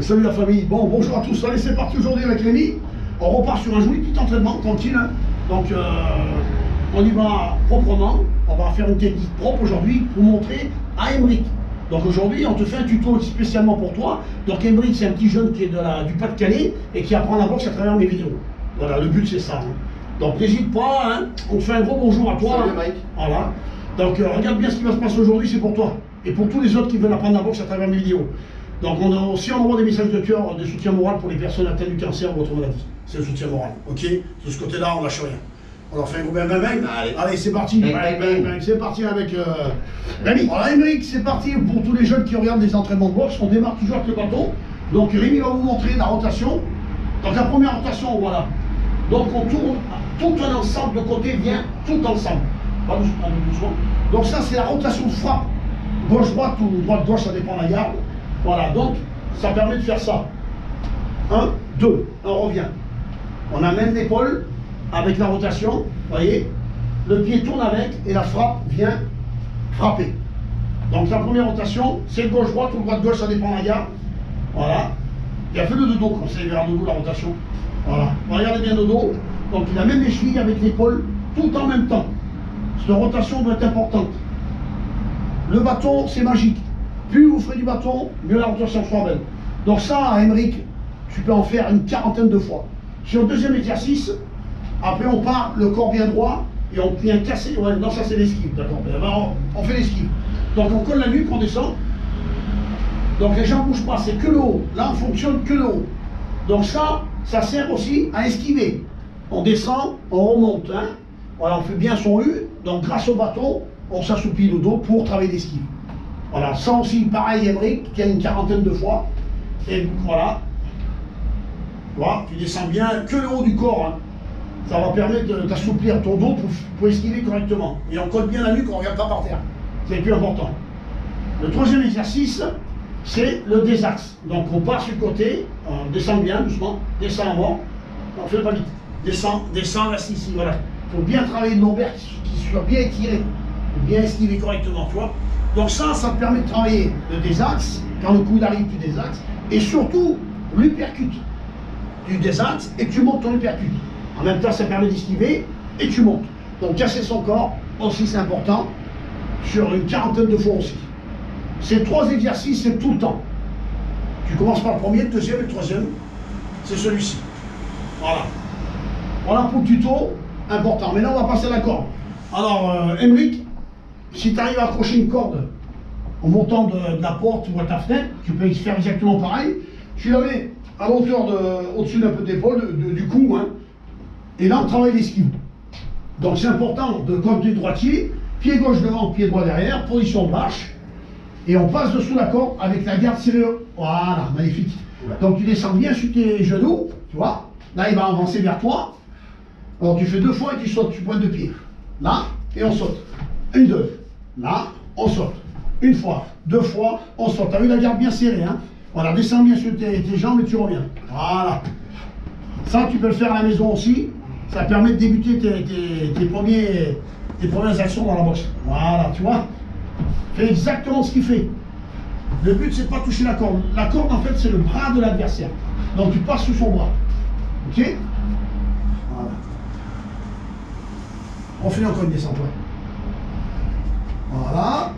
Salut la famille, bon bonjour à tous, allez c'est parti aujourd'hui avec Rémi. On repart sur un joli petit entraînement, tranquille. Donc on y va proprement, on va faire une technique propre aujourd'hui pour montrer à Emeric. Donc aujourd'hui on te fait un tuto spécialement pour toi. Donc Emeric c'est un petit jeune qui est du Pas-de-Calais et qui apprend la boxe à travers mes vidéos. Voilà, le but c'est ça. Donc n'hésite pas, hein. On te fait un gros bonjour à toi. Salut Mike. Voilà. Donc regarde bien ce qui va se passer aujourd'hui, c'est pour toi. Et pour tous les autres qui veulent apprendre la boxe à travers mes vidéos. Donc on envoie des messages de cœur, de soutien moral pour les personnes atteintes du cancer ou autre maladie. C'est le soutien moral, ok? De ce côté-là, on lâche rien. On leur fait un gros bang bang bang. Allez, c'est parti. Bang, bang, bang. Bang. C'est parti avec Rémi. Alors Emeric, c'est parti pour tous les jeunes qui regardent des entraînements de boxe. On démarre toujours avec le bâton. Donc Rémi va vous montrer la rotation. Donc la première rotation, voilà. Donc on tourne tout un ensemble, de côté vient tout ensemble. Pas doucement. Donc ça, c'est la rotation de frappe. Gauche-droite ou droite-gauche, ça dépend de la garde. Voilà, donc ça permet de faire ça. 1, 2, on revient. On amène l'épaule avec la rotation, vous voyez. Le pied tourne avec et la frappe vient frapper. Donc la première rotation, c'est gauche-droite ou droite-gauche, ça dépend de la garde. Voilà. Il a fait le dodo, comme c'est vers le dodo la rotation. Voilà. Regardez bien le dos. Donc il amène les chevilles avec l'épaule tout en même temps. Cette rotation doit être importante. Le bâton, c'est magique. Plus vous ferez du bâton, mieux la rotation sera belle. Donc ça, Emeric, tu peux en faire une quarantaine de fois. Sur le deuxième exercice, après on part le corps bien droit et on vient casser. Ouais, non, ça c'est l'esquive, d'accord. On fait l'esquive. Donc on colle la nuque, on descend. Donc les jambes ne bougent pas, c'est que le haut. Là, on fonctionne que le haut. Donc ça sert aussi à esquiver. On descend, on remonte. Hein. Voilà, on fait bien son U. Donc grâce au bâton, on s'assouplit le dos pour travailler l'esquive. Voilà, ça aussi, pareil, Emeric, qui a une quarantaine de fois. Et voilà. Voilà, tu descends bien, que le haut du corps. Hein. Ça va permettre d'assouplir ton dos pour esquiver correctement. Et on colle bien la nuque, on ne regarde pas par terre. C'est le plus important. Le troisième exercice, c'est le désaxe. Donc on part sur le côté, on descend bien, doucement, descend avant. On fait pas vite. Descend, reste ici, voilà. Il faut bien travailler le lombaire qui soit bien étiré. Bien esquiver correctement, tu vois. Donc ça te permet de travailler le désaxe, quand le coup arrive, tu désaxes, et surtout l'uppercut. Tu désaxes et tu montes ton uppercut. En même temps, ça permet d'esquiver et tu montes. Donc casser son corps, aussi c'est important, sur une quarantaine de fois aussi. Ces trois exercices, c'est tout le temps. Tu commences par le premier, le deuxième et le troisième, c'est celui-ci. Voilà. Voilà pour le tuto, important. Maintenant, on va passer à la corde. Alors, Emeric, si tu arrives à accrocher une corde en montant de la porte ou à ta fenêtre, tu peux faire exactement pareil. Tu la mets à l'auteur au-dessus d'un peu d'épaule, du cou, hein, et là on travaille l'esquive. Donc c'est important de, comme tu es droitier, pied gauche devant, pied droit derrière, position de marche, et on passe dessous la corde avec la garde serrée. Voilà, magnifique. Donc tu descends bien sur tes genoux, tu vois, là il va avancer vers toi. Alors tu fais deux fois et tu sautes, tu pointes de pied. Là, et on saute. Une, deux. Là, on saute. Une fois, deux fois, on saute. Tu as vu la garde bien serrée, hein? Voilà, descends bien sur tes jambes et tu reviens. Voilà. Ça, tu peux le faire à la maison aussi. Ça permet de débuter tes premières actions dans la boxe. Voilà, tu vois? Fais exactement ce qu'il fait. Le but, c'est de ne pas toucher la corde. La corde, en fait, c'est le bras de l'adversaire. Donc, tu passes sous son bras. Ok? Voilà. On fait encore une descente, ouais. Voilà,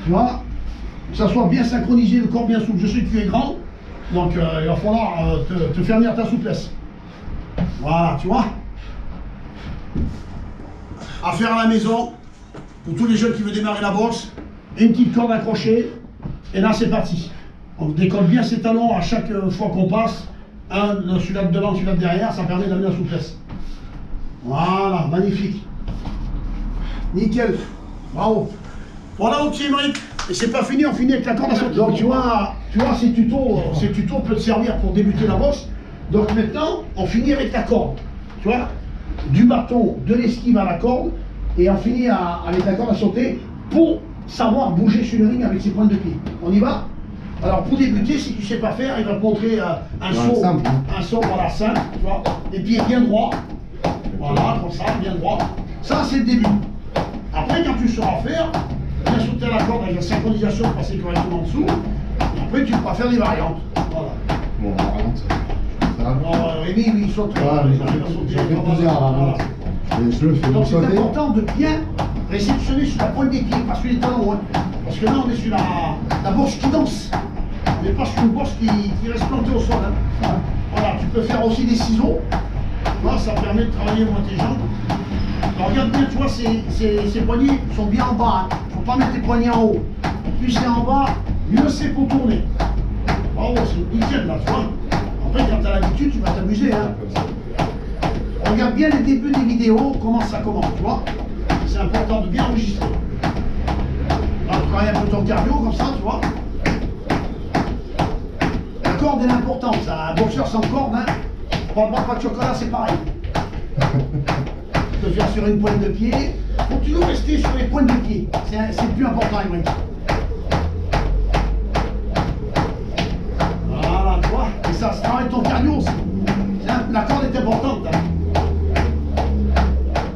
tu vois, que ça soit bien synchronisé, le corps bien souple. Je sais que tu es grand, donc il va falloir te faire venir ta souplesse. Voilà, tu vois. À faire à la maison, pour tous les jeunes qui veulent démarrer la boxe, une petite corde accrochée, et là c'est parti. On décolle bien ses talons à chaque fois qu'on passe, celui-là de devant, celui-là de derrière, ça permet d'amener la souplesse. Voilà, magnifique. Nickel, bravo. Voilà mon petit Emeric, et c'est pas fini, on finit avec la corde à sauter. Donc tu vois ces tutos peuvent te servir pour débuter la boxe. Donc maintenant, on finit avec la corde. Tu vois, du bâton, de l'esquive à la corde, et on finit avec la corde à sauter pour savoir bouger sur le ring avec ses pointes de pied. On y va? Alors pour débuter, si tu ne sais pas faire, il va te montrer un saut, voilà, simple, tu vois, les pieds bien droits, voilà, comme ça, bien droit. Ça c'est le début. Après, quand tu sauras faire, bien sauter à la corde avec la synchronisation, passer correctement en dessous, et après tu pourras faire des variantes. Voilà. Bon, variante. Alors, Rémi, lui, il saute. J'en fais plusieurs variantes. Et je le fais Donc pour c'est sauter. important de bien réceptionner sur la pointe des pieds, pas sur les talons. Hein. Parce que là, on est sur la bourse qui danse. On n'est pas sur une bourse qui reste plantée au sol. Hein. Voilà, tu peux faire aussi des ciseaux. Là, ça permet de travailler moins tes jambes. Alors, regarde bien, tu vois, ces poignets sont bien en bas. Il ne faut pas mettre les poignets en haut. Plus c'est en bas, mieux c'est pour tourner. Bravo, c'est nickel là, tu vois. Après, quand tu as l'habitude, tu vas t'amuser. Hein. Regarde bien les débuts des vidéos, comment ça commence, tu vois. C'est important de bien enregistrer. Là, tu travailles un peu ton cardio, comme ça, tu vois. La corde est importante, ça. Un boxeur sans corde, hein. Pas de chocolat, c'est pareil. Tu peux faire sur une pointe de pied. Faut toujours rester sur les pointes de pied. C'est le plus important, Emmerich. Voilà, tu vois. Et ça travaille ton cardio aussi. La corde est importante. Hein.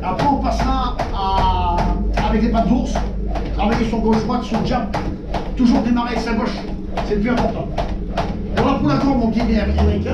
Après, on passera avec les pattes d'ours, travailler son gauche-droite, son jab. Toujours démarrer avec sa gauche. C'est le plus important. Voilà pour la corde, mon petit Emmerich.